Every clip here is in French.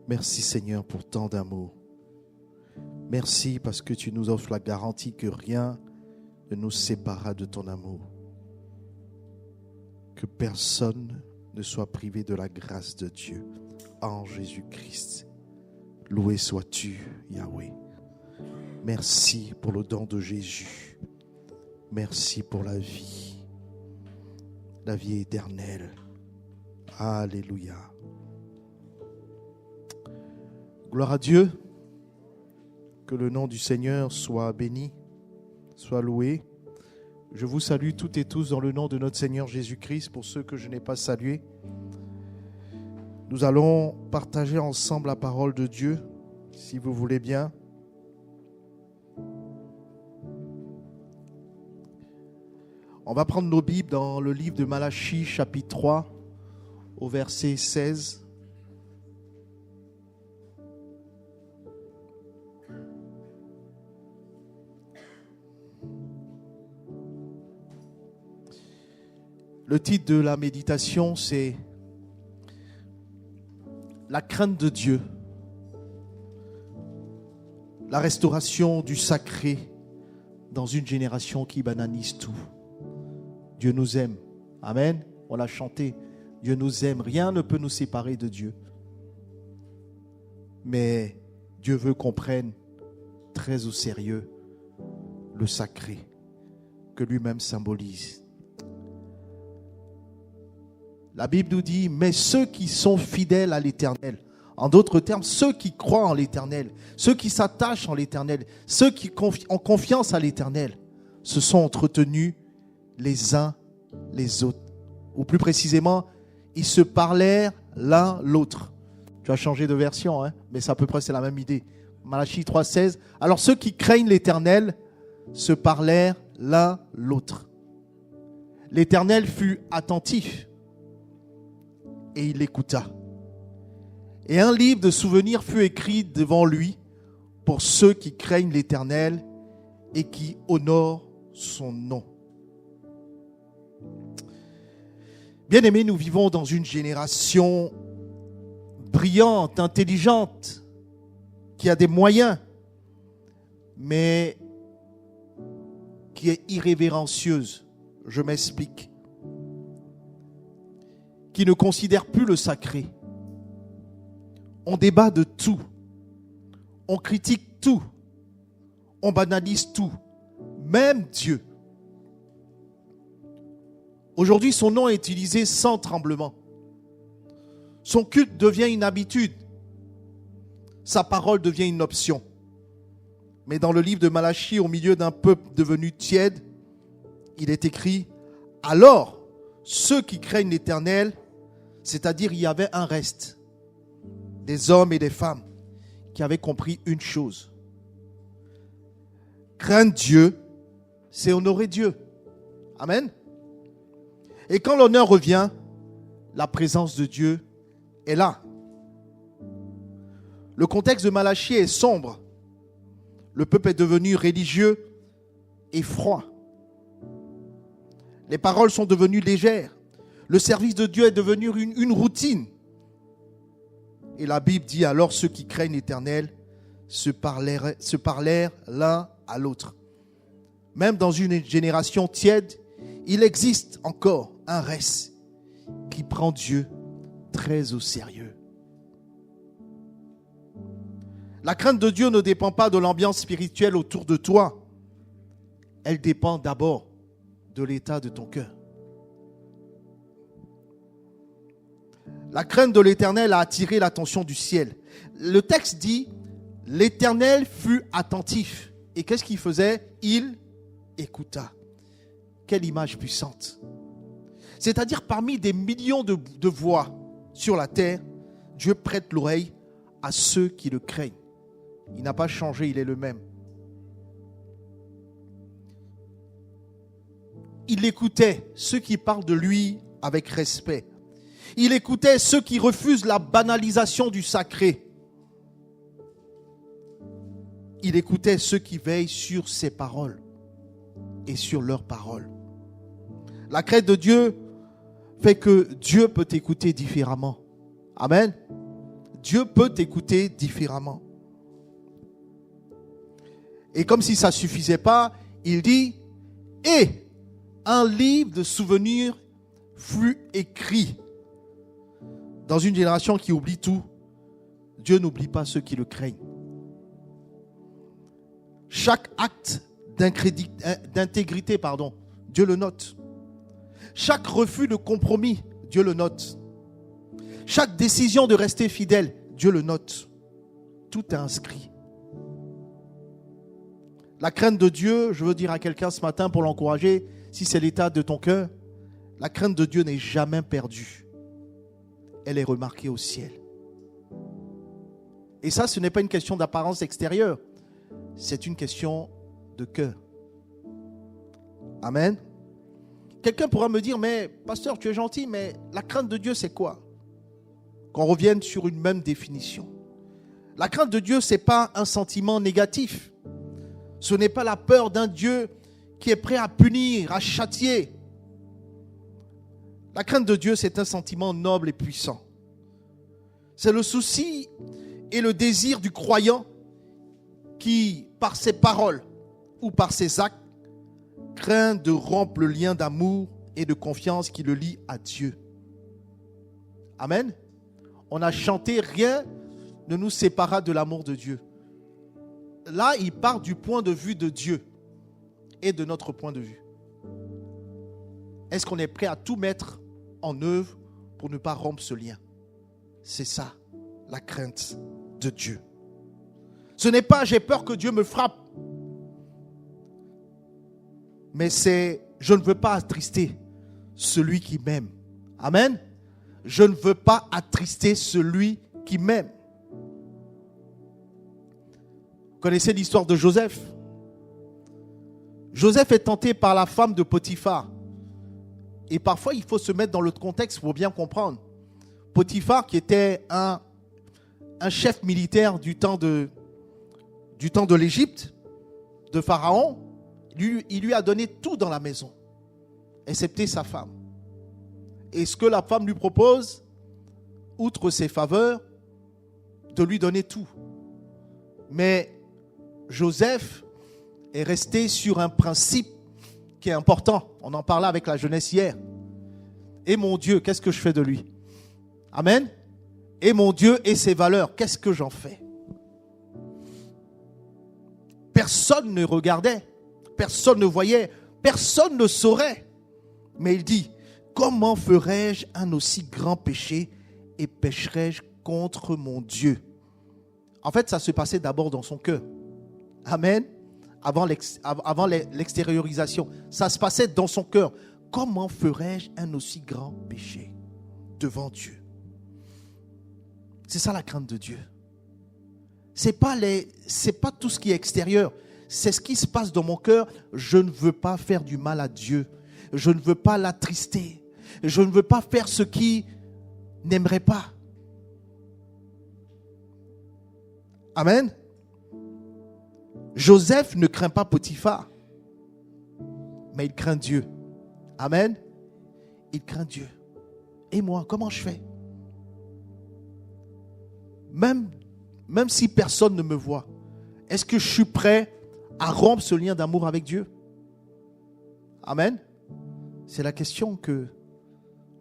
Merci Seigneur pour tant d'amour. Merci parce que tu nous offres la garantie que rien ne nous séparera de ton amour. Que personne ne soit privé de la grâce de Dieu en Jésus-Christ. Loué sois-tu, Yahweh. Merci pour le don de Jésus. Merci pour la vie éternelle. Alléluia. Gloire à Dieu. Que le nom du Seigneur soit béni, soit loué. Je vous salue toutes et tous dans le nom de notre Seigneur Jésus-Christ. Pour ceux que je n'ai pas salués, nous allons partager ensemble la parole de Dieu, si vous voulez bien. On va prendre nos Bibles dans le livre de Malachie, chapitre 3, au verset 16. Le titre de la méditation, c'est la crainte de Dieu, la restauration du sacré dans une génération qui banalise tout. Dieu nous aime. Amen. On l'a chanté. Dieu nous aime. Rien ne peut nous séparer de Dieu. Mais Dieu veut qu'on prenne très au sérieux le sacré que lui-même symbolise. La Bible nous dit, mais ceux qui sont fidèles à l'Éternel, en d'autres termes, ceux qui croient en l'Éternel, ceux qui s'attachent en l'Éternel, ceux qui ont confiance à l'Éternel, se sont entretenus les uns les autres. Ou plus précisément, ils se parlèrent l'un l'autre. Tu as changé de version, mais c'est à peu près c'est la même idée. Malachie 3,16. Alors ceux qui craignent l'Éternel se parlèrent l'un l'autre. L'Éternel fut attentif et il écouta. Et un livre de souvenirs fut écrit devant lui pour ceux qui craignent l'Éternel et qui honorent son nom. Bien-aimés, nous vivons dans une génération brillante, intelligente, qui a des moyens, mais qui est irrévérencieuse. Je m'explique. Qui ne considère plus le sacré. On débat de tout. On critique tout. On banalise tout. Même Dieu. Aujourd'hui, son nom est utilisé sans tremblement. Son culte devient une habitude. Sa parole devient une option. Mais dans le livre de Malachie, au milieu d'un peuple devenu tiède, il est écrit « Alors, ceux qui craignent l'Éternel, c'est-à-dire il y avait un reste, des hommes et des femmes qui avaient compris une chose. Craindre Dieu, c'est honorer Dieu. Amen. Et quand l'honneur revient, la présence de Dieu est là. Le contexte de Malachie est sombre. Le peuple est devenu religieux et froid. Les paroles sont devenues légères. Le service de Dieu est devenu une routine. Et la Bible dit alors ceux qui craignent l'Éternel se parlèrent l'un à l'autre. Même dans une génération tiède, il existe encore un reste qui prend Dieu très au sérieux. La crainte de Dieu ne dépend pas de l'ambiance spirituelle autour de toi. Elle dépend d'abord de l'état de ton cœur. La crainte de l'Éternel a attiré l'attention du ciel. Le texte dit, l'Éternel fut attentif. Et qu'est-ce qu'il faisait? Il écouta. Quelle image puissante. C'est-à-dire parmi des millions de voix sur la terre, Dieu prête l'oreille à ceux qui le craignent. Il n'a pas changé, il est le même. Il écoutait ceux qui parlent de lui avec respect. Il écoutait ceux qui refusent la banalisation du sacré. Il écoutait ceux qui veillent sur ses paroles et sur leurs paroles. La crainte de Dieu fait que Dieu peut t'écouter différemment. Amen. Dieu peut t'écouter différemment. Et comme si ça ne suffisait pas, il dit, et un livre de souvenirs fut écrit. Dans une génération qui oublie tout, Dieu n'oublie pas ceux qui le craignent. Chaque acte d'intégrité, Dieu le note. Chaque refus de compromis, Dieu le note. Chaque décision de rester fidèle, Dieu le note. Tout est inscrit. La crainte de Dieu, je veux dire à quelqu'un ce matin pour l'encourager, si c'est l'état de ton cœur, la crainte de Dieu n'est jamais perdue. Elle est remarquée au ciel. Et ça, ce n'est pas une question d'apparence extérieure. C'est une question de cœur. Amen. Quelqu'un pourra me dire, mais pasteur, tu es gentil, mais la crainte de Dieu, c'est quoi? Qu'on revienne sur une même définition. La crainte de Dieu, ce n'est pas un sentiment négatif. Ce n'est pas la peur d'un Dieu qui est prêt à punir, à châtier. La crainte de Dieu, c'est un sentiment noble et puissant. C'est le souci et le désir du croyant qui, par ses paroles ou par ses actes, craint de rompre le lien d'amour et de confiance qui le lie à Dieu. Amen. On a chanté, rien ne nous séparera de l'amour de Dieu. Là, il part du point de vue de Dieu et de notre point de vue. Est-ce qu'on est prêt à tout mettre en œuvre pour ne pas rompre ce lien? C'est ça, la crainte de Dieu. Ce n'est pas j'ai peur que Dieu me frappe, mais c'est je ne veux pas attrister celui qui m'aime. Amen. Je ne veux pas attrister celui qui m'aime. Vous connaissez l'histoire de Joseph? Joseph est tenté par la femme de Potiphar. Et parfois, il faut se mettre dans le contexte pour bien comprendre. Potiphar, qui était un chef militaire du temps de l'Égypte, de Pharaon, il lui a donné tout dans la maison, excepté sa femme. Et ce que la femme lui propose, outre ses faveurs, de lui donner tout. Mais Joseph est resté sur un principe qui est important. On en parlait avec la jeunesse hier. Et mon Dieu, qu'est-ce que je fais de lui? Amen. Et mon Dieu et ses valeurs, qu'est-ce que j'en fais? Personne ne regardait, personne ne voyait, personne ne saurait. Mais il dit, comment ferais-je un aussi grand péché et pécherais-je contre mon Dieu? En fait, ça se passait d'abord dans son cœur. Amen. Avant l'extériorisation. Ça se passait dans son cœur. Comment ferais-je un aussi grand péché devant Dieu? C'est ça la crainte de Dieu. C'est pas tout ce qui est extérieur. C'est ce qui se passe dans mon cœur. Je ne veux pas faire du mal à Dieu. Je ne veux pas l'attrister. Je ne veux pas faire ce qu'il n'aimerait pas. Amen. Joseph ne craint pas Potiphar, mais il craint Dieu. Amen. Il craint Dieu. Et moi, comment je fais? Même si personne ne me voit, est-ce que je suis prêt à rompre ce lien d'amour avec Dieu? Amen. C'est la question que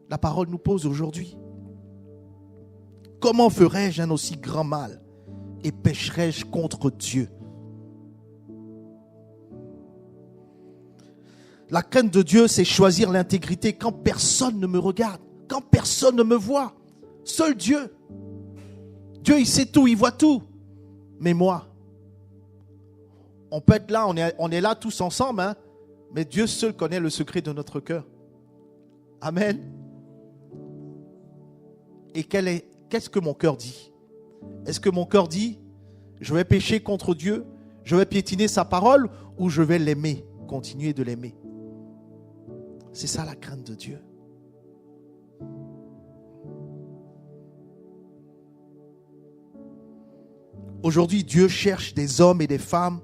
la parole nous pose aujourd'hui. Comment ferais-je un aussi grand mal et pécherais-je contre Dieu? La crainte de Dieu, c'est choisir l'intégrité quand personne ne me regarde, quand personne ne me voit. Seul Dieu. Dieu, il sait tout, il voit tout. Mais moi, on peut être là, on est là tous ensemble, hein, mais Dieu seul connaît le secret de notre cœur. Amen. Et qu'est-ce que mon cœur dit? Est-ce que mon cœur dit, je vais pécher contre Dieu, je vais piétiner sa parole, ou je vais l'aimer, continuer de l'aimer? C'est ça la crainte de Dieu. Aujourd'hui, Dieu cherche des hommes et des femmes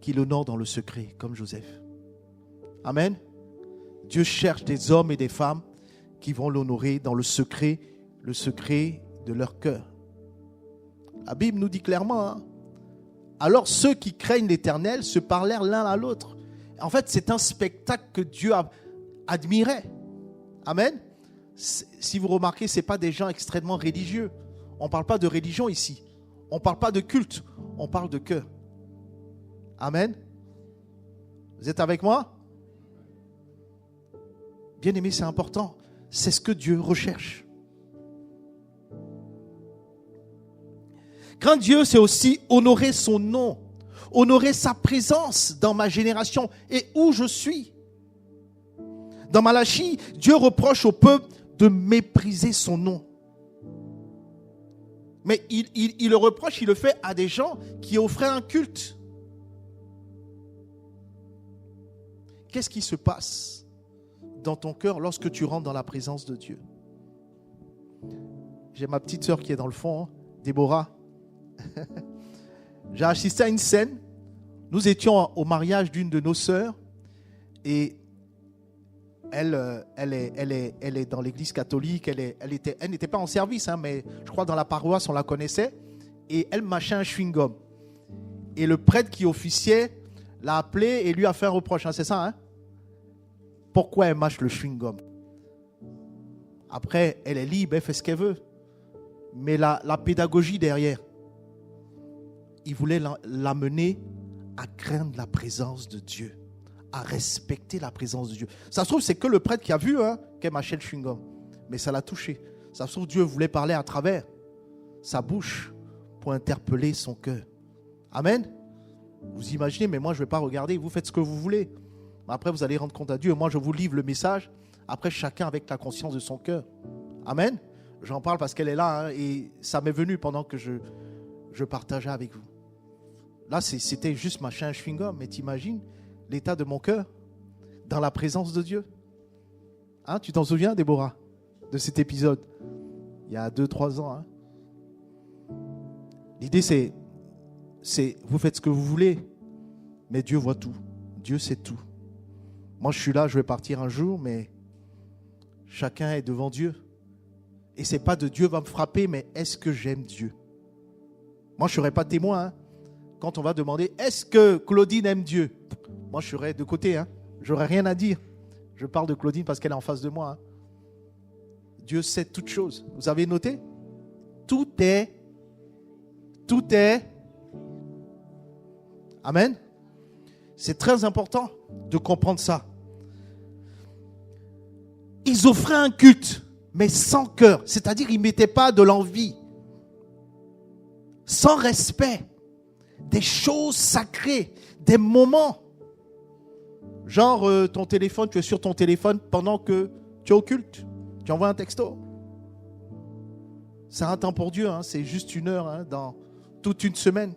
qui l'honorent dans le secret, comme Joseph. Amen. Dieu cherche des hommes et des femmes qui vont l'honorer dans le secret de leur cœur. La Bible nous dit clairement, hein. Alors ceux qui craignent l'Éternel se parlèrent l'un à l'autre. En fait, c'est un spectacle que Dieu admirait. Amen. Si vous remarquez, ce n'est pas des gens extrêmement religieux. On ne parle pas de religion ici. On ne parle pas de culte. On parle de cœur. Amen. Vous êtes avec moi? Bien aimé, c'est important. C'est ce que Dieu recherche. Craindre Dieu, c'est aussi honorer son nom, honorer sa présence dans ma génération et où je suis. Dans Malachie, Dieu reproche au peuple de mépriser son nom. Mais il le reproche, il le fait à des gens qui offraient un culte. Qu'est-ce qui se passe dans ton cœur lorsque tu rentres dans la présence de Dieu? J'ai ma petite sœur qui est dans le fond, hein, Déborah. J'ai assisté à une scène. Nous étions au mariage d'une de nos sœurs et elle est dans l'église catholique. Elle n'était pas en service, hein, mais je crois dans la paroisse on la connaissait. Et elle mâchait un chewing-gum. Et le prêtre qui officiait l'a appelé et lui a fait un reproche. Hein, c'est ça, hein? Pourquoi elle mâche le chewing-gum? Après, elle est libre, elle fait ce qu'elle veut. Mais la pédagogie derrière, il voulait l'amener à craindre la présence de Dieu, à respecter la présence de Dieu. Ça se trouve, c'est que le prêtre qui a vu qu'elle mâchait le chewing-gum. Mais ça l'a touché. Ça se trouve, Dieu voulait parler à travers sa bouche pour interpeller son cœur. Amen. Vous imaginez, mais moi je ne vais pas regarder, vous faites ce que vous voulez. Après vous allez rendre compte à Dieu. Moi je vous livre le message. Après chacun avec la conscience de son cœur. Amen. J'en parle parce qu'elle est là, hein, et ça m'est venu pendant que je partageais avec vous. Là c'était juste machin chewing-gum. Mais t'imagines l'état de mon cœur dans la présence de Dieu. Hein, tu t'en souviens, Déborah, de cet épisode il y a 2-3 ans, hein? L'idée c'est vous faites ce que vous voulez, mais Dieu voit tout. Dieu sait tout. Moi, je suis là, je vais partir un jour, mais chacun est devant Dieu. Et c'est pas de Dieu va me frapper, mais est-ce que j'aime Dieu? Moi, je ne serai pas témoin. Hein. Quand on va demander, est-ce que Claudine aime Dieu? Moi, je serai de côté. Hein. Je n'aurai rien à dire. Je parle de Claudine parce qu'elle est en face de moi. Hein. Dieu sait toutes choses. Vous avez noté? Tout est. Amen. C'est très important de comprendre ça. Ils offraient un culte, mais sans cœur. C'est-à-dire, ils ne mettaient pas de l'envie. Sans respect. Des choses sacrées. Des moments. Genre, ton téléphone, tu es sur ton téléphone pendant que tu es au culte. Tu envoies un texto. C'est un temps pour Dieu. Hein, c'est juste 1 heure dans toute une semaine.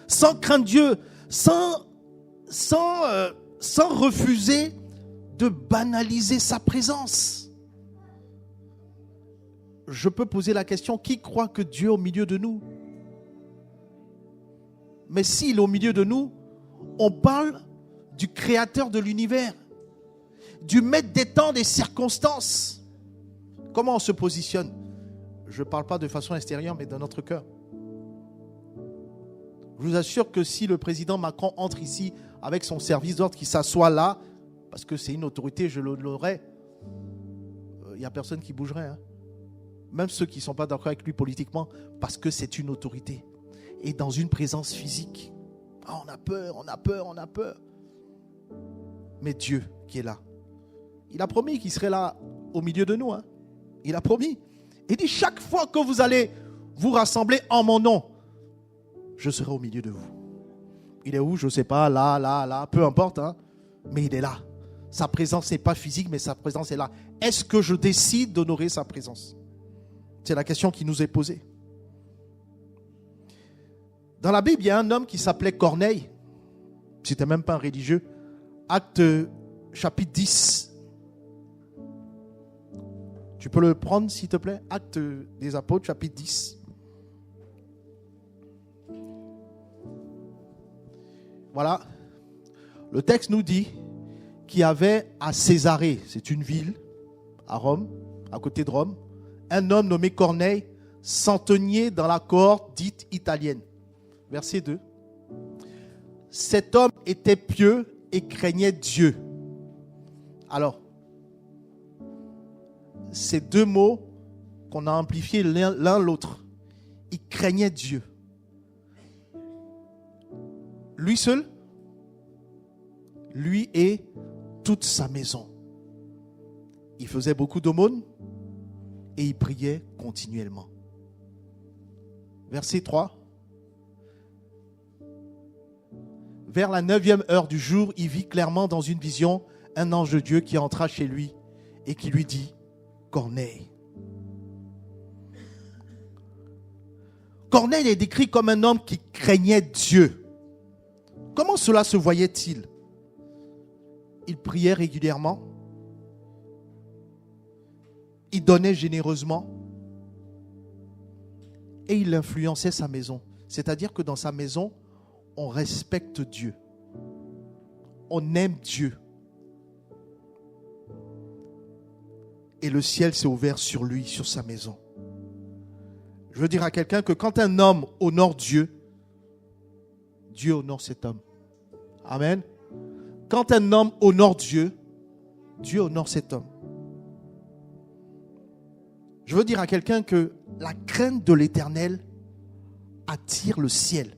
Sans craindre Dieu. Sans refuser de banaliser sa présence. Je peux poser la question, qui croit que Dieu est au milieu de nous? Mais s'il est au milieu de nous, on parle du créateur de l'univers, du maître des temps, des circonstances. Comment on se positionne? Je ne parle pas de façon extérieure, mais dans notre cœur. Je vous assure que si le président Macron entre ici avec son service d'ordre qui s'assoit là, parce que c'est une autorité, je l'aurais, il n'y a personne qui bougerait. Hein. Même ceux qui ne sont pas d'accord avec lui politiquement, parce que c'est une autorité. Et dans une présence physique. Ah, on a peur. Mais Dieu qui est là, il a promis qu'il serait là au milieu de nous. Hein. Il a promis. Il dit, chaque fois que vous allez vous rassembler en mon nom, je serai au milieu de vous. Il est où? Je ne sais pas, là, peu importe. Hein, mais il est là. Sa présence n'est pas physique, mais sa présence est là. Est-ce que je décide d'honorer sa présence? C'est la question qui nous est posée. Dans la Bible, il y a un homme qui s'appelait Corneille. C'était même pas un religieux. Acte chapitre 10. Tu peux le prendre, s'il te plaît? Acte des Apôtres, chapitre 10. Voilà. Le texte nous dit qu'il y avait à Césarée, c'est une ville à Rome, à côté de Rome, un homme nommé Corneille, centenier dans la cohorte dite italienne. Verset 2. Cet homme était pieux et craignait Dieu. Alors, ces deux mots qu'on a amplifiés l'un l'autre. Il craignait Dieu. Lui seul, lui et toute sa maison. Il faisait beaucoup d'aumônes et il priait continuellement. Verset 3. Vers la 9e heure du jour, il vit clairement dans une vision un ange de Dieu qui entra chez lui et qui lui dit « Corneille ». Corneille est décrit comme un homme qui craignait Dieu. Comment cela se voyait-il? Il priait régulièrement. Il donnait généreusement. Et il influençait sa maison. C'est-à-dire que dans sa maison, on respecte Dieu. On aime Dieu. Et le ciel s'est ouvert sur lui, sur sa maison. Je veux dire à quelqu'un que quand un homme honore Dieu, Dieu honore cet homme. Amen. Quand un homme honore Dieu, Dieu honore cet homme. Je veux dire à quelqu'un que la crainte de l'Éternel attire le ciel.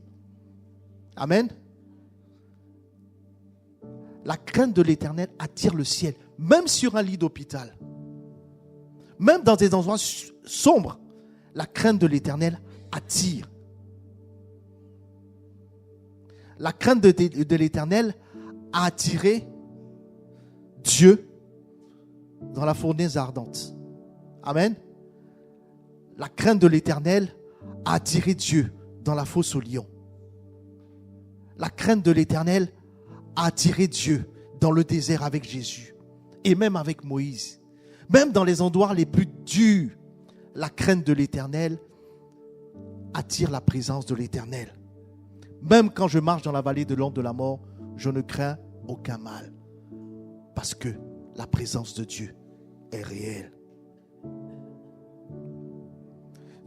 Amen. La crainte de l'Éternel attire le ciel, même sur un lit d'hôpital. Même dans des endroits sombres, la crainte de l'Éternel attire. La crainte de l'Éternel a attiré Dieu dans la fournaise ardente. Amen. La crainte de l'Éternel a attiré Dieu dans la fosse aux lions. La crainte de l'Éternel a attiré Dieu dans le désert avec Jésus et même avec Moïse. Même dans les endroits les plus durs, la crainte de l'Éternel attire la présence de l'Éternel. Même quand je marche dans la vallée de l'ombre de la mort, je ne crains aucun mal. Parce que la présence de Dieu est réelle.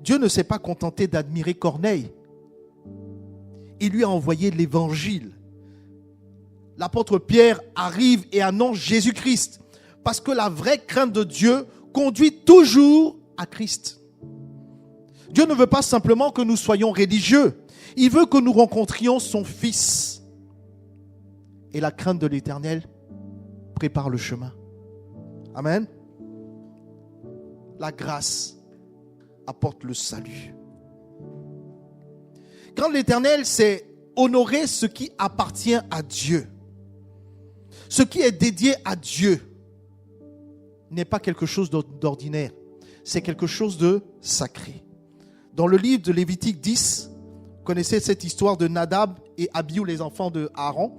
Dieu ne s'est pas contenté d'admirer Corneille. Il lui a envoyé l'évangile. L'apôtre Pierre arrive et annonce Jésus-Christ. Parce que la vraie crainte de Dieu conduit toujours à Christ. Dieu ne veut pas simplement que nous soyons religieux. Il veut que nous rencontrions son Fils. Et la crainte de l'Éternel prépare le chemin. Amen. La grâce apporte le salut. Quand l'Éternel, c'est honorer ce qui appartient à Dieu. Ce qui est dédié à Dieu n'est pas quelque chose d'ordinaire. C'est quelque chose de sacré. Dans le livre de Lévitique 10, vous connaissez cette histoire de Nadab et Abihu, les enfants de Aaron.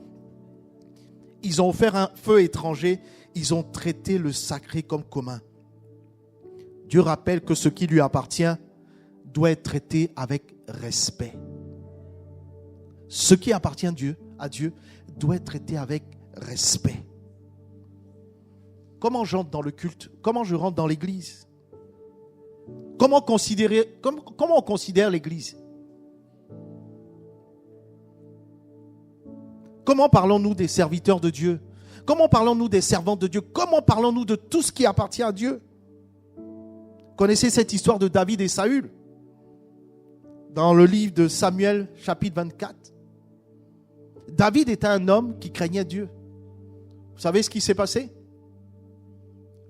Ils ont offert un feu étranger. Ils ont traité le sacré comme commun. Dieu rappelle que ce qui lui appartient doit être traité avec respect. Ce qui appartient à Dieu doit être traité avec respect. Comment j'entre dans le culte? Comment je rentre dans l'église? Comment on considère l'église? Comment parlons-nous des serviteurs de Dieu? Comment parlons-nous des servants de Dieu? Comment parlons-nous de tout ce qui appartient à Dieu? Connaissez cette histoire de David et Saül? Dans le livre de Samuel, chapitre 24. David était un homme qui craignait Dieu. Vous savez ce qui s'est passé?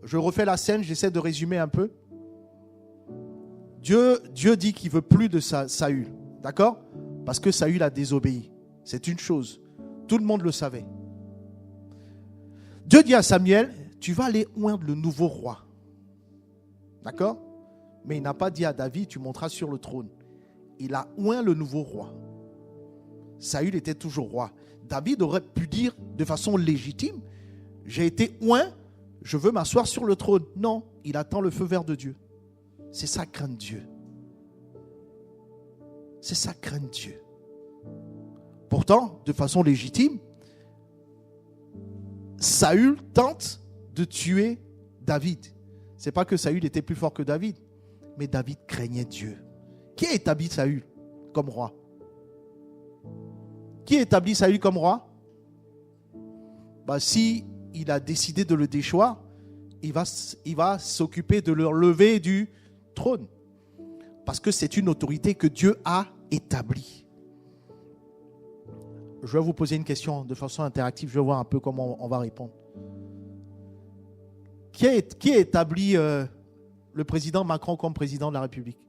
Je refais la scène, j'essaie de résumer un peu. Dieu dit qu'il ne veut plus de Saül. D'accord? Parce que Saül a désobéi. C'est une chose. Tout le monde le savait. Dieu dit à Samuel, tu vas aller oindre le nouveau roi. D'accord? Mais il n'a pas dit à David, tu monteras sur le trône. Il a oint le nouveau roi. Saül était toujours roi. David aurait pu dire de façon légitime, j'ai été oint, je veux m'asseoir sur le trône. Non, il attend le feu vert de Dieu. C'est ça craindre Dieu. C'est ça craindre Dieu. Pourtant, de façon légitime, Saül tente de tuer David. C'est pas que Saül était plus fort que David. Mais David craignait Dieu. Qui a établi Saül comme roi? Qui a établi Saül comme roi? Si il a décidé de le déchoir, il va s'occuper de le relever du trône. Parce que c'est une autorité que Dieu a établie. Je vais vous poser une question de façon interactive. Je vais voir un peu comment on va répondre. Qui a établi le président Macron comme président de la République?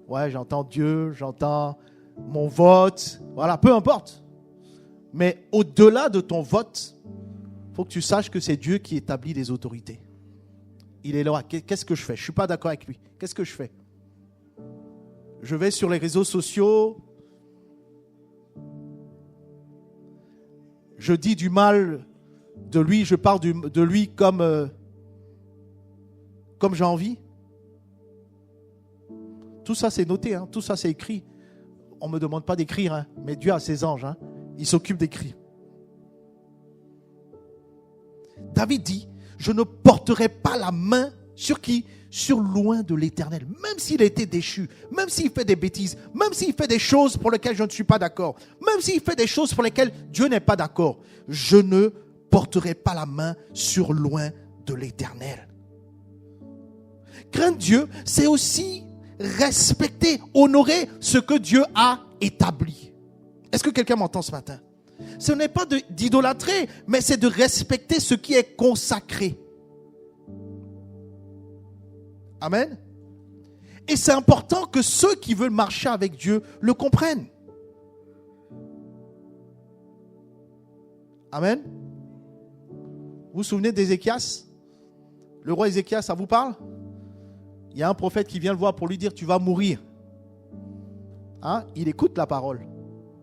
Ouais, j'entends Dieu, j'entends mon vote. Voilà, peu importe. Mais au-delà de ton vote, il faut que tu saches que c'est Dieu qui établit les autorités. Il est là. Qu'est-ce que je fais? Je ne suis pas d'accord avec lui. Qu'est-ce que je fais? Je vais sur les réseaux sociaux. Je dis du mal de lui. Je parle de lui comme j'ai envie. Tout ça, c'est noté. Hein. Tout ça, c'est écrit. On ne me demande pas d'écrire. Hein. Mais Dieu a ses anges. Hein. Il s'occupe d'écrire. David dit, je ne porterai pas la main sur qui? Sur loin de l'Éternel. Même s'il a été déchu, même s'il fait des bêtises, même s'il fait des choses pour lesquelles je ne suis pas d'accord, même s'il fait des choses pour lesquelles Dieu n'est pas d'accord, je ne porterai pas la main sur loin de l'Éternel. Craindre Dieu, c'est aussi respecter, honorer ce que Dieu a établi. Est-ce que quelqu'un m'entend ce matin? Ce n'est pas d'idolâtrer, mais c'est de respecter ce qui est consacré. Amen. Et c'est important que ceux qui veulent marcher avec Dieu le comprennent. Amen. Vous vous souvenez d'Ézéchias? Le roi Ézéchias, ça vous parle? Il y a un prophète qui vient le voir pour lui dire, tu vas mourir. Hein? Il écoute la parole.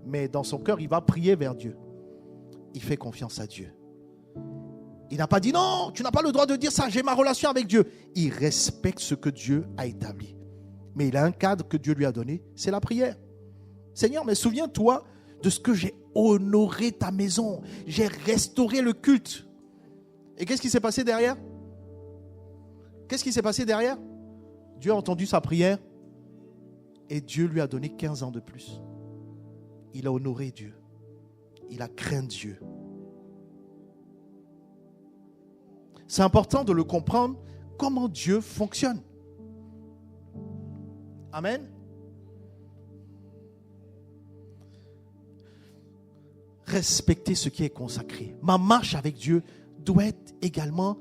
Mais dans son cœur, il va prier vers Dieu. Il fait confiance à Dieu. Il n'a pas dit non, tu n'as pas le droit de dire ça, j'ai ma relation avec Dieu. Il respecte ce que Dieu a établi. Mais il a un cadre que Dieu lui a donné, c'est la prière. Seigneur, mais souviens-toi de ce que j'ai honoré ta maison. J'ai restauré le culte. Et qu'est-ce qui s'est passé derrière? Qu'est-ce qui s'est passé derrière? Dieu a entendu sa prière et Dieu lui a donné 15 ans de plus. Il a honoré Dieu. Il a craint Dieu. C'est important de le comprendre comment Dieu fonctionne. Amen. Respecter ce qui est consacré. Ma marche avec Dieu doit être également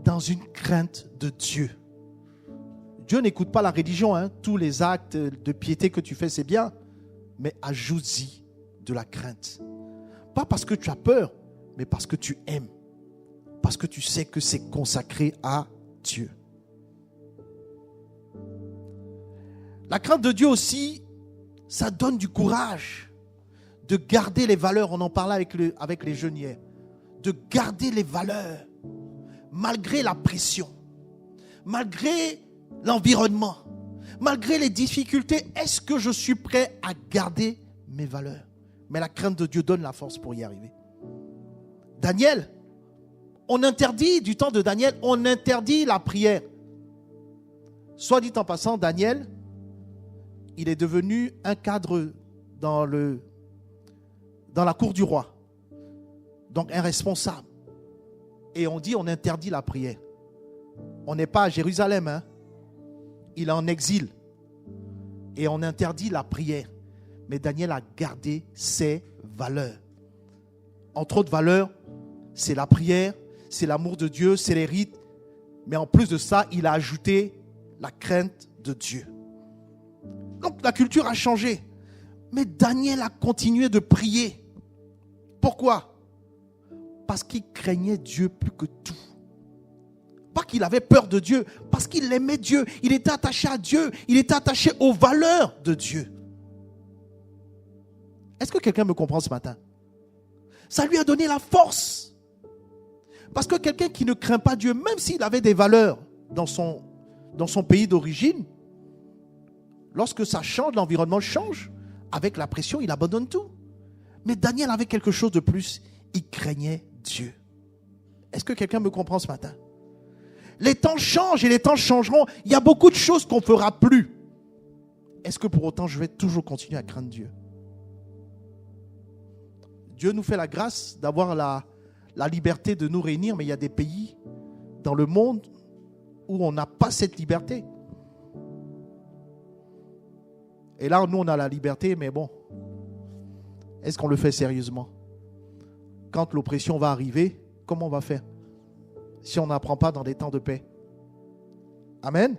dans une crainte de Dieu. Dieu n'écoute pas la religion. Hein. Tous les actes de piété que tu fais, c'est bien. Mais ajoute-y de la crainte. Pas parce que tu as peur, mais parce que tu aimes. Parce que tu sais que c'est consacré à Dieu. La crainte de Dieu aussi, ça donne du courage de garder les valeurs. On en parlait avec les jeunes hier. De garder les valeurs malgré la pression, malgré l'environnement, malgré les difficultés. Est-ce que je suis prêt à garder mes valeurs? Mais la crainte de Dieu donne la force pour y arriver. Daniel, on interdit, du temps de Daniel, on interdit la prière. Soit dit en passant, Daniel, il est devenu un cadre dans la cour du roi. Donc un responsable. Et on dit on interdit la prière. On n'est pas à Jérusalem, hein. Il est en exil. Et on interdit la prière. Mais Daniel a gardé ses valeurs. Entre autres valeurs, c'est la prière, c'est l'amour de Dieu, c'est les rites. Mais en plus de ça, il a ajouté la crainte de Dieu. Donc la culture a changé. Mais Daniel a continué de prier. Pourquoi? Parce qu'il craignait Dieu plus que tout. Pas qu'il avait peur de Dieu, parce qu'il aimait Dieu. Il était attaché à Dieu. Il était attaché aux valeurs de Dieu. Est-ce que quelqu'un me comprend ce matin? Ça lui a donné la force. Parce que quelqu'un qui ne craint pas Dieu, même s'il avait des valeurs dans son pays d'origine, lorsque ça change, l'environnement change, avec la pression, il abandonne tout. Mais Daniel avait quelque chose de plus. Il craignait Dieu. Est-ce que quelqu'un me comprend ce matin? Les temps changent et les temps changeront. Il y a beaucoup de choses qu'on ne fera plus. Est-ce que pour autant je vais toujours continuer à craindre Dieu? Dieu nous fait la grâce d'avoir la liberté de nous réunir, mais il y a des pays dans le monde où on n'a pas cette liberté. Et là, nous, on a la liberté, mais bon, est-ce qu'on le fait sérieusement? Quand l'oppression va arriver, comment on va faire si on n'apprend pas dans des temps de paix? Amen.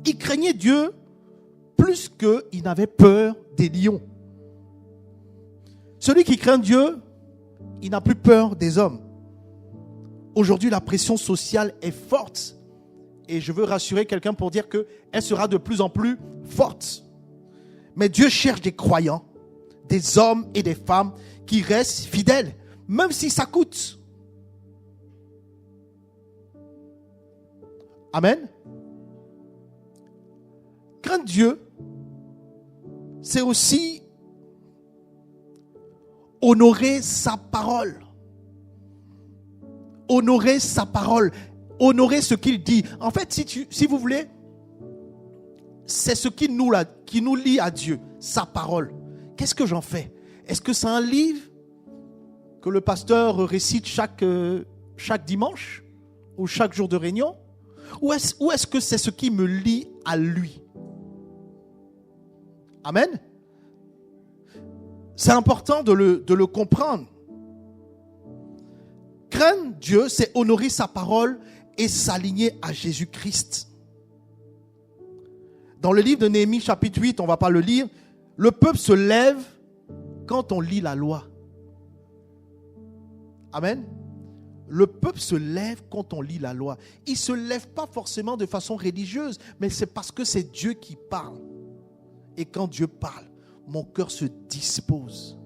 Il craignait Dieu plus qu'il n'avait peur des lions. Celui qui craint Dieu, il n'a plus peur des hommes. Aujourd'hui, la pression sociale est forte. Et je veux rassurer quelqu'un pour dire qu'elle sera de plus en plus forte. Mais Dieu cherche des croyants, des hommes et des femmes qui restent fidèles, même si ça coûte. Amen. Craindre Dieu, c'est aussi honorer sa parole. Honorer sa parole. Honorer ce qu'il dit. En fait, si vous voulez, c'est ce qui nous lie à Dieu, sa parole. Qu'est-ce que j'en fais? Est-ce que c'est un livre que le pasteur récite chaque dimanche ou chaque jour de réunion? Ou est-ce que c'est ce qui me lie à lui? Amen. C'est important de le comprendre. Craindre Dieu, c'est honorer sa parole et s'aligner à Jésus-Christ. Dans le livre de Néhémie, chapitre 8, on ne va pas le lire, le peuple se lève quand on lit la loi. Amen. Le peuple se lève quand on lit la loi. Il ne se lève pas forcément de façon religieuse, mais c'est parce que c'est Dieu qui parle. Et quand Dieu parle, mon cœur se dispose.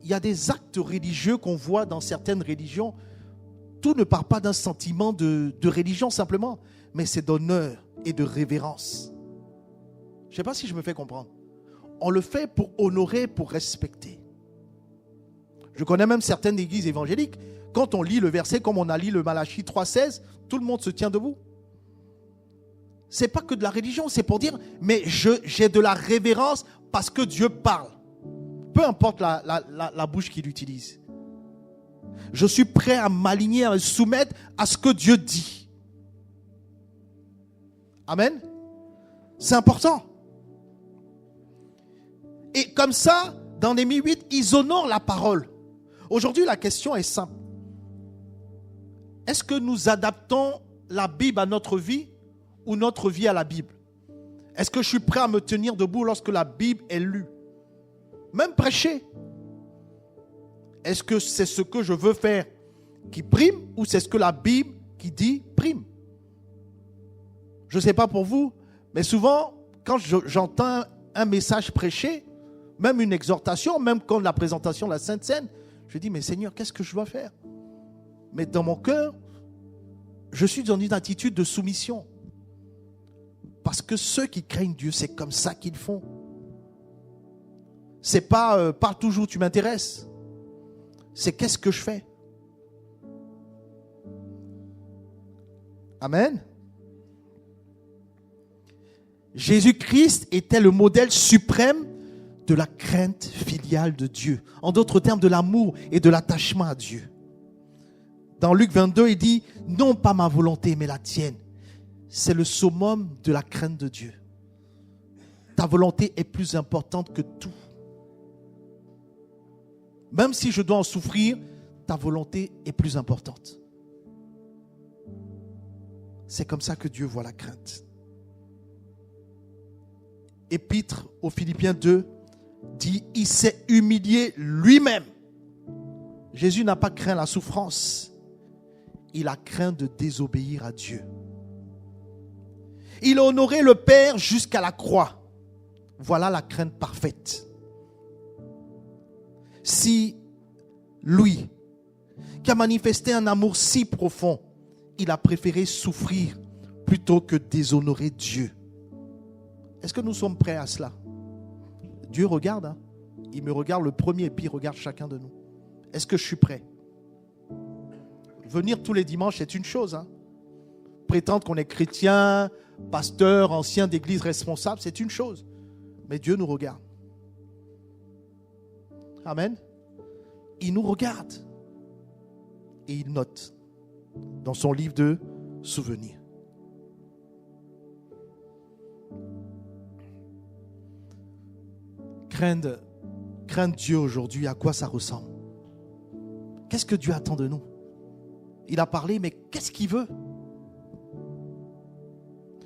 Il y a des actes religieux qu'on voit dans certaines religions. Tout ne part pas d'un sentiment de religion simplement, mais c'est d'honneur et de révérence. Je ne sais pas si je me fais comprendre. On le fait pour honorer, pour respecter. Je connais même certaines églises évangéliques. Quand on lit le verset comme on a lu le Malachie 3,16, tout le monde se tient debout. Ce n'est pas que de la religion, c'est pour dire, mais j'ai de la révérence parce que Dieu parle. Peu importe la bouche qu'il utilise. Je suis prêt à m'aligner, à me soumettre à ce que Dieu dit. Amen. C'est important. Et comme ça, dans Néhémie 8, ils honorent la parole. Aujourd'hui, la question est simple. Est-ce que nous adaptons la Bible à notre vie ou notre vie à la Bible? Est-ce que je suis prêt à me tenir debout lorsque la Bible est lue? Même prêcher. Est-ce que c'est ce que je veux faire qui prime ou c'est ce que la Bible qui dit prime? Je ne sais pas pour vous, mais souvent, quand j'entends un message prêché, même une exhortation, même comme la présentation de la Sainte Seine, je dis, mais Seigneur, qu'est-ce que je dois faire? Mais dans mon cœur, je suis dans une attitude de soumission. Parce que ceux qui craignent Dieu, c'est comme ça qu'ils font. C'est pas par toujours tu m'intéresses. C'est qu'est-ce que je fais? Amen. Jésus-Christ était le modèle suprême de la crainte filiale de Dieu. En d'autres termes, de l'amour et de l'attachement à Dieu. Dans Luc 22, il dit, non pas ma volonté, mais la tienne. C'est le summum de la crainte de Dieu. Ta volonté est plus importante que tout. Même si je dois en souffrir, ta volonté est plus importante. C'est comme ça que Dieu voit la crainte. Épître aux Philippiens 2 dit, il s'est humilié lui-même. Jésus n'a pas craint la souffrance. Il a craint de désobéir à Dieu. Il a honoré le Père jusqu'à la croix. Voilà la crainte parfaite. Si lui, qui a manifesté un amour si profond, il a préféré souffrir plutôt que déshonorer Dieu. Est-ce que nous sommes prêts à cela? Dieu regarde, hein? Il me regarde le premier et puis il regarde chacun de nous. Est-ce que je suis prêt? venir tous les dimanches, c'est une chose. Prétendre qu'on est chrétien, pasteur, ancien d'église responsable, c'est une chose. Mais Dieu nous regarde. Amen. Il nous regarde. Et il note dans son livre de souvenirs. Craindre Dieu aujourd'hui, à quoi ça ressemble? Qu'est-ce que Dieu attend de nous? Il a parlé, mais qu'est-ce qu'il veut?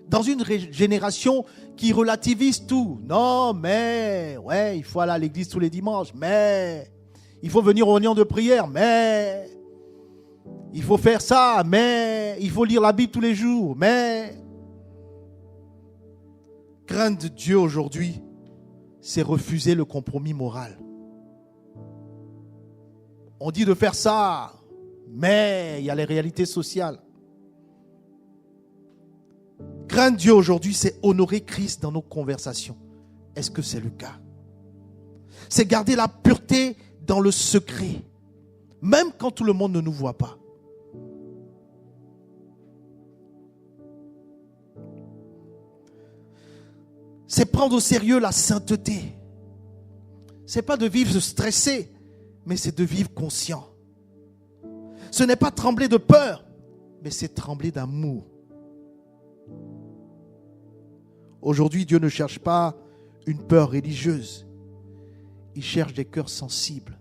Dans une génération qui relativise tout. Non, mais, ouais, il faut aller à l'église tous les dimanches, mais, il faut venir aux réunions de prière, mais, il faut faire ça, mais, il faut lire la Bible tous les jours, mais. Craindre Dieu aujourd'hui, c'est refuser le compromis moral. On dit de faire ça, mais il y a les réalités sociales. Craindre Dieu aujourd'hui, c'est honorer Christ dans nos conversations. Est-ce que c'est le cas? C'est garder la pureté dans le secret, même quand tout le monde ne nous voit pas. C'est prendre au sérieux la sainteté. Ce n'est pas de vivre stressé, mais c'est de vivre conscient. Ce n'est pas trembler de peur, mais c'est trembler d'amour. Aujourd'hui, Dieu ne cherche pas une peur religieuse. Il cherche des cœurs sensibles.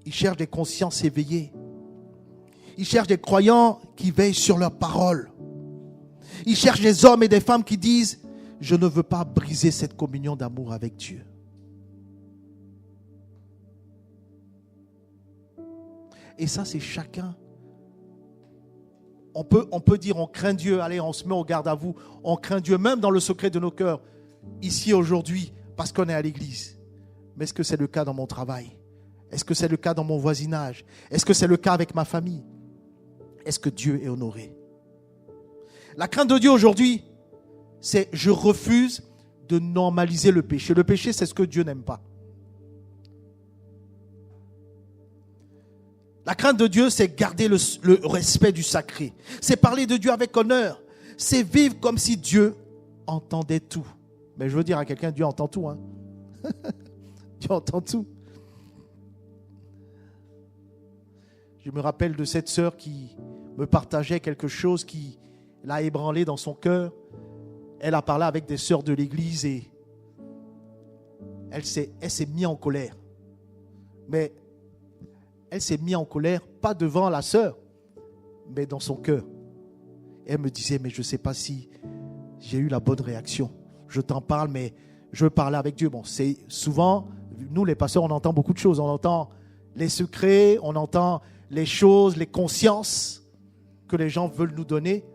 Il cherche des consciences éveillées. Il cherche des croyants qui veillent sur leurs paroles. Il cherche des hommes et des femmes qui disent « Je ne veux pas briser cette communion d'amour avec Dieu. » Et ça, c'est chacun. On peut dire on craint Dieu, allez, on se met au garde à vous. On craint Dieu même dans le secret de nos cœurs, ici aujourd'hui, parce qu'on est à l'église. Mais est-ce que c'est le cas dans mon travail? Est-ce que c'est le cas dans mon voisinage? Est-ce que c'est le cas avec ma famille? Est-ce que Dieu est honoré? La crainte de Dieu aujourd'hui, c'est je refuse de normaliser le péché. Le péché, c'est ce que Dieu n'aime pas. La crainte de Dieu, c'est garder le respect du sacré. C'est parler de Dieu avec honneur. C'est vivre comme si Dieu entendait tout. Mais je veux dire à quelqu'un, Dieu entend tout. Dieu entend tout. Je me rappelle de cette sœur qui me partageait quelque chose qui l'a ébranlé dans son cœur. Elle a parlé avec des sœurs de l'église et elle s'est mise en colère. Mais elle s'est mise en colère, pas devant la sœur, mais dans son cœur. Elle me disait, mais je ne sais pas si j'ai eu la bonne réaction. Je t'en parle, mais je veux parler avec Dieu. Bon, c'est souvent, nous les pasteurs, on entend beaucoup de choses. On entend les secrets, on entend les choses, les consciences que les gens veulent nous donner.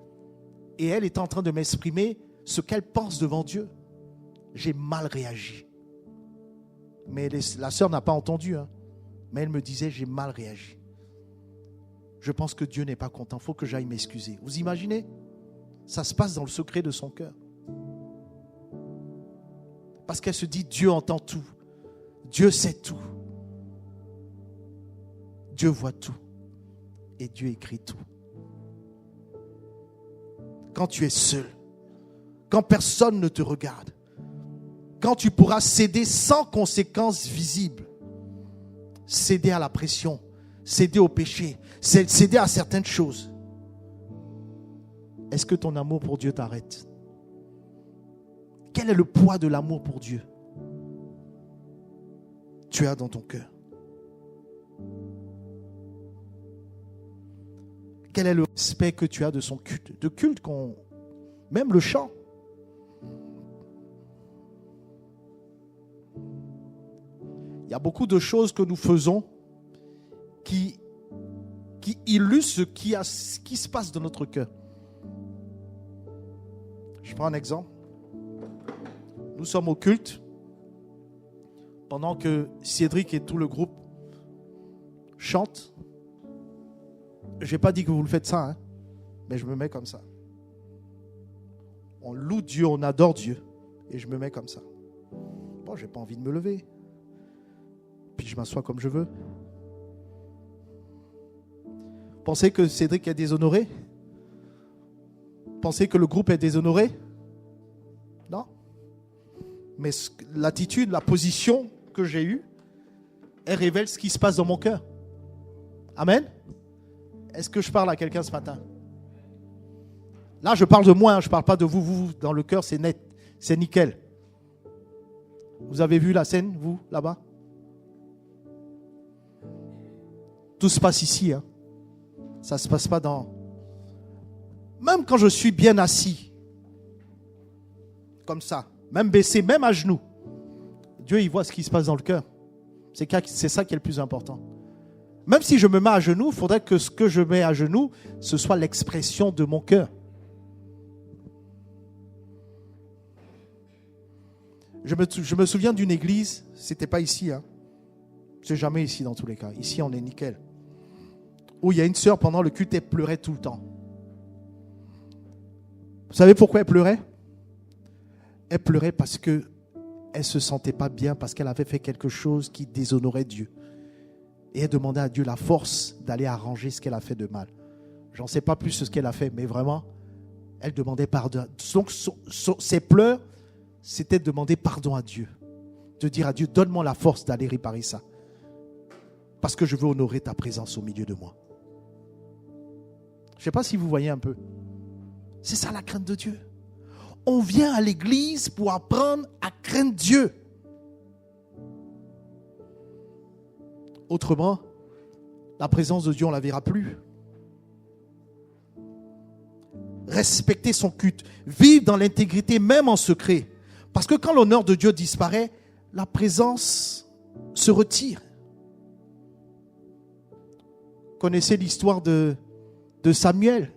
Et elle est en train de m'exprimer ce qu'elle pense devant Dieu. J'ai mal réagi. Mais la sœur n'a pas entendu, mais elle me disait, j'ai mal réagi. Je pense que Dieu n'est pas content. Il faut que j'aille m'excuser. Vous imaginez? Ça se passe dans le secret de son cœur. Parce qu'elle se dit, Dieu entend tout. Dieu sait tout. Dieu voit tout. Et Dieu écrit tout. Quand tu es seul, quand personne ne te regarde, quand tu pourras céder sans conséquences visibles, céder à la pression, céder au péché, céder à certaines choses, est-ce que ton amour pour Dieu t'arrête? Quel est le poids de l'amour pour Dieu tu as dans ton cœur? Quel est le respect que tu as de son culte? De culte même le chant. Il y a beaucoup de choses que nous faisons qui illustrent ce qui se passe dans notre cœur. Je prends un exemple. Nous sommes au culte. Pendant que Cédric et tout le groupe chantent. Je n'ai pas dit que vous le faites ça, mais je me mets comme ça. On loue Dieu, on adore Dieu. Et je me mets comme ça. Bon, je n'ai pas envie de me lever. Puis je m'assois comme je veux. Pensez que Cédric est déshonoré? Pensez que le groupe est déshonoré? Non. Mais l'attitude, la position que j'ai eue, elle révèle ce qui se passe dans mon cœur. Amen. Est-ce que je parle à quelqu'un ce matin? Là, je parle de moi, je ne parle pas de vous. Vous, dans le cœur, c'est net, c'est nickel. Vous avez vu la scène, vous, là-bas? Tout se passe ici. Hein. Ça ne se passe pas dans... Même quand je suis bien assis, comme ça, même baissé, même à genoux, Dieu, il voit ce qui se passe dans le cœur. C'est ça qui est le plus important. Même si je me mets à genoux, il faudrait que ce que je mets à genoux, ce soit l'expression de mon cœur. Je me souviens d'une église, c'était pas ici, hein. C'est jamais ici dans tous les cas. Ici, on est nickel. Où il y a une sœur, pendant le culte, elle pleurait tout le temps. Vous savez pourquoi elle pleurait? Elle pleurait parce qu'elle ne se sentait pas bien, parce qu'elle avait fait quelque chose qui déshonorait Dieu. Et elle demandait à Dieu la force d'aller arranger ce qu'elle a fait de mal. J'en sais pas plus ce qu'elle a fait, mais vraiment, elle demandait pardon. Donc, ses pleurs, c'était de demander pardon à Dieu. De dire à Dieu, donne-moi la force d'aller réparer ça. Parce que je veux honorer ta présence au milieu de moi. Je ne sais pas si vous voyez un peu. C'est ça la crainte de Dieu. On vient à l'église pour apprendre à craindre Dieu. Autrement, la présence de Dieu, on ne la verra plus. Respecter son culte, vivre dans l'intégrité, même en secret. Parce que quand l'honneur de Dieu disparaît, la présence se retire. Vous connaissez l'histoire de Samuel.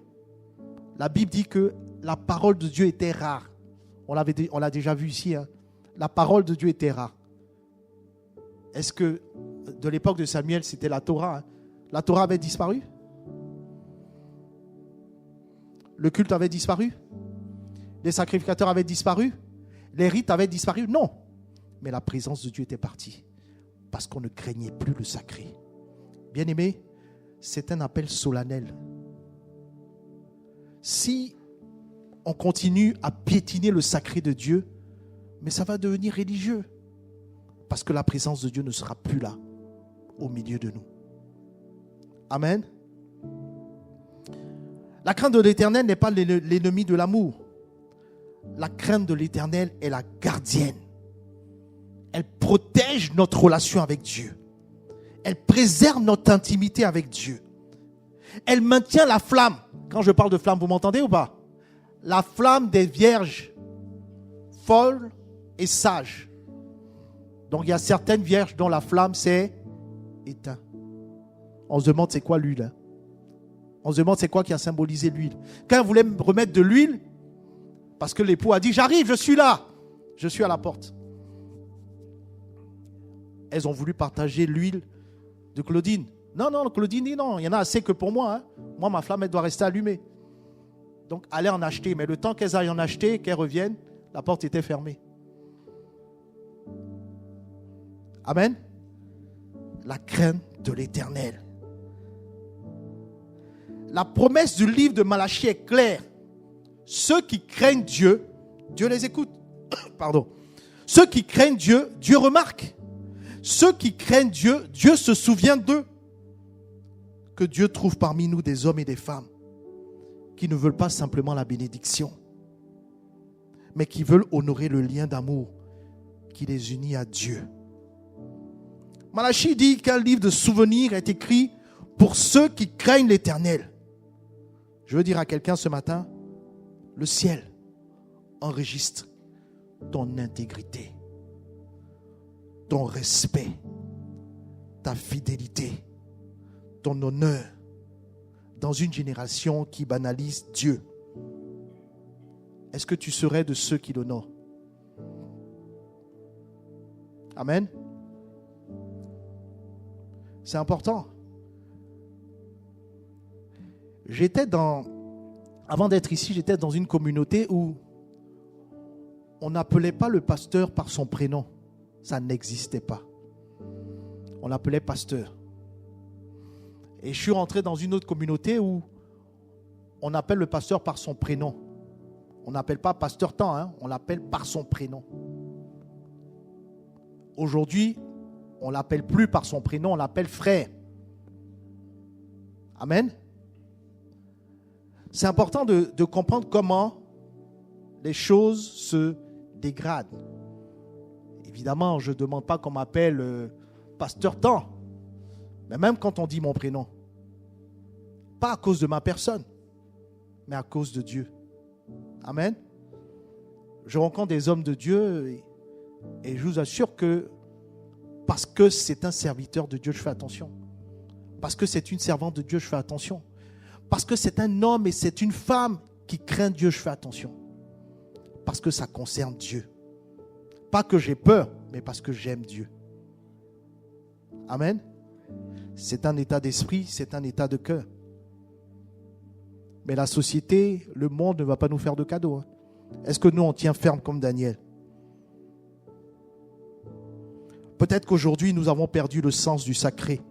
La Bible dit que la parole de Dieu était rare. On l'a déjà vu ici. Hein. La parole de Dieu était rare. Est-ce que de l'époque de Samuel, c'était la Torah? Hein? La Torah avait disparu? Le culte avait disparu? Les sacrificateurs avaient disparu? Les rites avaient disparu? Non. Mais la présence de Dieu était partie. Parce qu'on ne craignait plus le sacré. Bien-aimés, c'est un appel solennel. Si on continue à piétiner le sacré de Dieu, mais ça va devenir religieux. Parce que la présence de Dieu ne sera plus là, au milieu de nous. Amen. La crainte de l'Éternel n'est pas l'ennemi de l'amour. La crainte de l'Éternel est la gardienne. Elle protège notre relation avec Dieu. Elle préserve notre intimité avec Dieu. Elle maintient la flamme. Quand je parle de flamme, vous m'entendez ou pas? La flamme des vierges folles et sages. Donc il y a certaines vierges dont la flamme s'est éteinte. On se demande c'est quoi l'huile. On se demande c'est quoi qui a symbolisé l'huile. Quand elle voulait me remettre de l'huile, parce que l'époux a dit j'arrive, je suis là, je suis à la porte. Elles ont voulu partager l'huile de Claudine. Non, Claudine dit non, il y en a assez que pour moi. Hein. Moi, ma flamme, elle doit rester allumée. Donc, allez en acheter. Mais le temps qu'elles aillent en acheter, qu'elles reviennent, la porte était fermée. Amen. La crainte de l'Éternel. La promesse du livre de Malachie est claire. Ceux qui craignent Dieu, Dieu les écoute. Pardon. Ceux qui craignent Dieu, Dieu remarque. Ceux qui craignent Dieu, Dieu se souvient d'eux. Que Dieu trouve parmi nous des hommes et des femmes qui ne veulent pas simplement la bénédiction, mais qui veulent honorer le lien d'amour qui les unit à Dieu. Malachie dit qu'un livre de souvenirs est écrit pour ceux qui craignent l'Éternel. Je veux dire à quelqu'un ce matin, le ciel enregistre ton intégrité, ton respect, ta fidélité, ton honneur dans une génération qui banalise Dieu. Est-ce que tu serais de ceux qui l'honorent? Amen. C'est important. Avant d'être ici, j'étais dans une communauté où on n'appelait pas le pasteur par son prénom. Ça n'existait pas. On l'appelait pasteur. Et je suis rentré dans une autre communauté où on appelle le pasteur par son prénom. On n'appelle pas pasteur tant, hein, on l'appelle par son prénom. Aujourd'hui, on ne l'appelle plus par son prénom, on l'appelle frère. Amen. C'est important de comprendre comment les choses se dégradent. Évidemment, je ne demande pas qu'on m'appelle pasteur tant. Mais même quand on dit mon prénom, pas à cause de ma personne, mais à cause de Dieu. Amen. Je rencontre des hommes de Dieu et je vous assure que parce que c'est un serviteur de Dieu, je fais attention. Parce que c'est une servante de Dieu, je fais attention. Parce que c'est un homme et c'est une femme qui craint Dieu, je fais attention. Parce que ça concerne Dieu. Pas que j'ai peur, mais parce que j'aime Dieu. Amen. C'est un état d'esprit, c'est un état de cœur. Mais la société, le monde ne va pas nous faire de cadeaux. Est-ce que nous, on tient ferme comme Daniel? Peut-être qu'aujourd'hui, nous avons perdu le sens du sacré.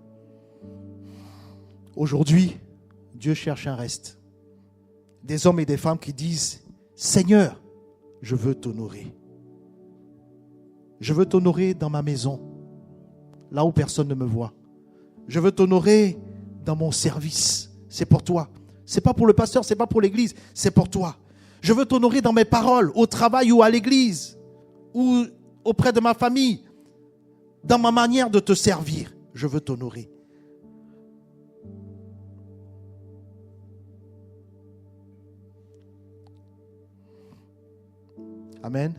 Aujourd'hui, Dieu cherche un reste. Des hommes et des femmes qui disent, Seigneur, je veux t'honorer. Je veux t'honorer dans ma maison, là où personne ne me voit. Je veux t'honorer dans mon service. C'est pour toi. C'est pas pour le pasteur, c'est pas pour l'église, c'est pour toi. Je veux t'honorer dans mes paroles, au travail ou à l'église, ou auprès de ma famille, dans ma manière de te servir. Je veux t'honorer. Amen.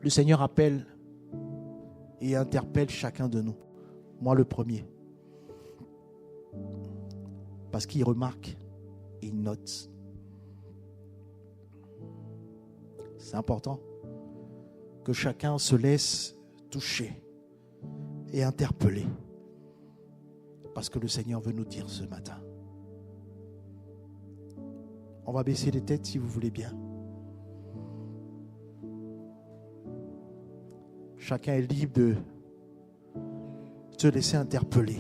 Le Seigneur appelle et interpelle chacun de nous. Moi le premier. Parce qu'il remarque et il note. C'est important que chacun se laisse toucher et interpeller. Parce que le Seigneur veut nous dire ce matin. On va baisser les têtes si vous voulez bien. Chacun est libre de se laisser interpeller.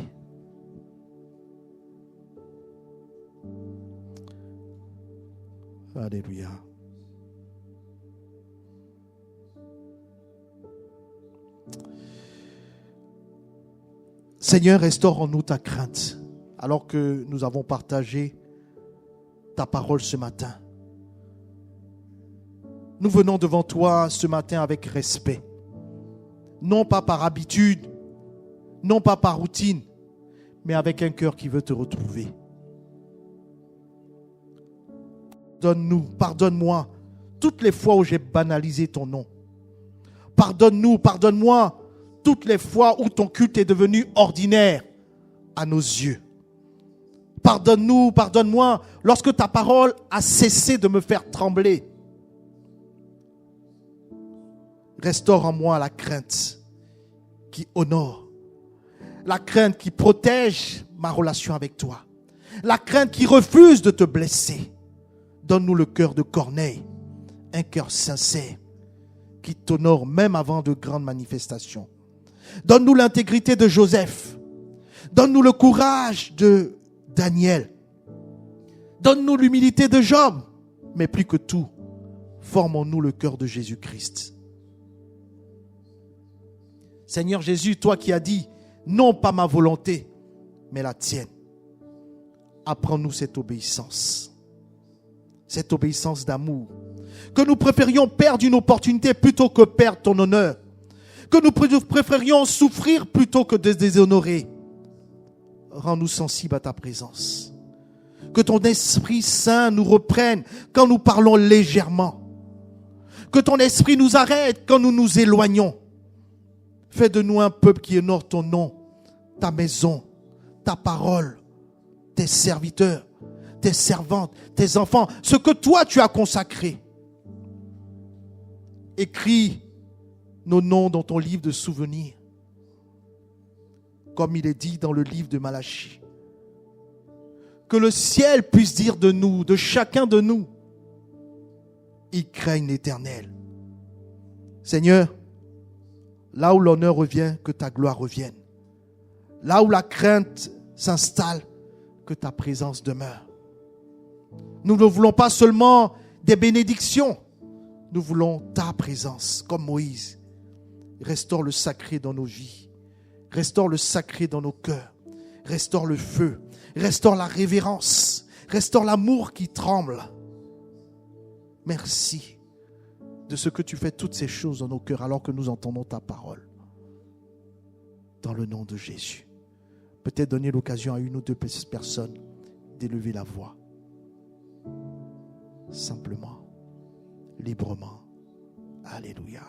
Alléluia. Seigneur, restaure en nous ta crainte, alors que nous avons partagé ta parole ce matin. Nous venons devant toi ce matin avec respect. Non pas par habitude, non pas par routine, mais avec un cœur qui veut te retrouver. Donne-nous, pardonne-moi toutes les fois où j'ai banalisé ton nom. Pardonne-nous, pardonne-moi toutes les fois où ton culte est devenu ordinaire à nos yeux. Pardonne-nous, pardonne-moi lorsque ta parole a cessé de me faire trembler. Restaure en moi la crainte qui honore, la crainte qui protège ma relation avec toi, la crainte qui refuse de te blesser. Donne-nous le cœur de Corneille, un cœur sincère qui t'honore même avant de grandes manifestations. Donne-nous l'intégrité de Joseph. Donne-nous le courage de Daniel. Donne-nous l'humilité de Job. Mais plus que tout, formons-nous le cœur de Jésus-Christ. Seigneur Jésus, toi qui as dit, non pas ma volonté, mais la tienne. Apprends-nous cette obéissance d'amour. Que nous préférions perdre une opportunité plutôt que perdre ton honneur. Que nous préférions souffrir plutôt que de déshonorer. Rends-nous sensibles à ta présence. Que ton Esprit Saint nous reprenne quand nous parlons légèrement. Que ton Esprit nous arrête quand nous nous éloignons. Fais de nous un peuple qui honore ton nom, ta maison, ta parole, tes serviteurs, tes servantes, tes enfants, ce que toi tu as consacré. Écris nos noms dans ton livre de souvenirs, comme il est dit dans le livre de Malachie. Que le ciel puisse dire de nous, de chacun de nous, ils craignent l'Éternel. Seigneur, là où l'honneur revient, que ta gloire revienne. Là où la crainte s'installe, que ta présence demeure. Nous ne voulons pas seulement des bénédictions, nous voulons ta présence, comme Moïse. Restaure le sacré dans nos vies, restaure le sacré dans nos cœurs, restaure le feu, restaure la révérence, restaure l'amour qui tremble. Merci de ce que tu fais toutes ces choses dans nos cœurs alors que nous entendons ta parole. Dans le nom de Jésus. Peut-être donner l'occasion à une ou deux personnes d'élever la voix. Simplement, librement. Alléluia.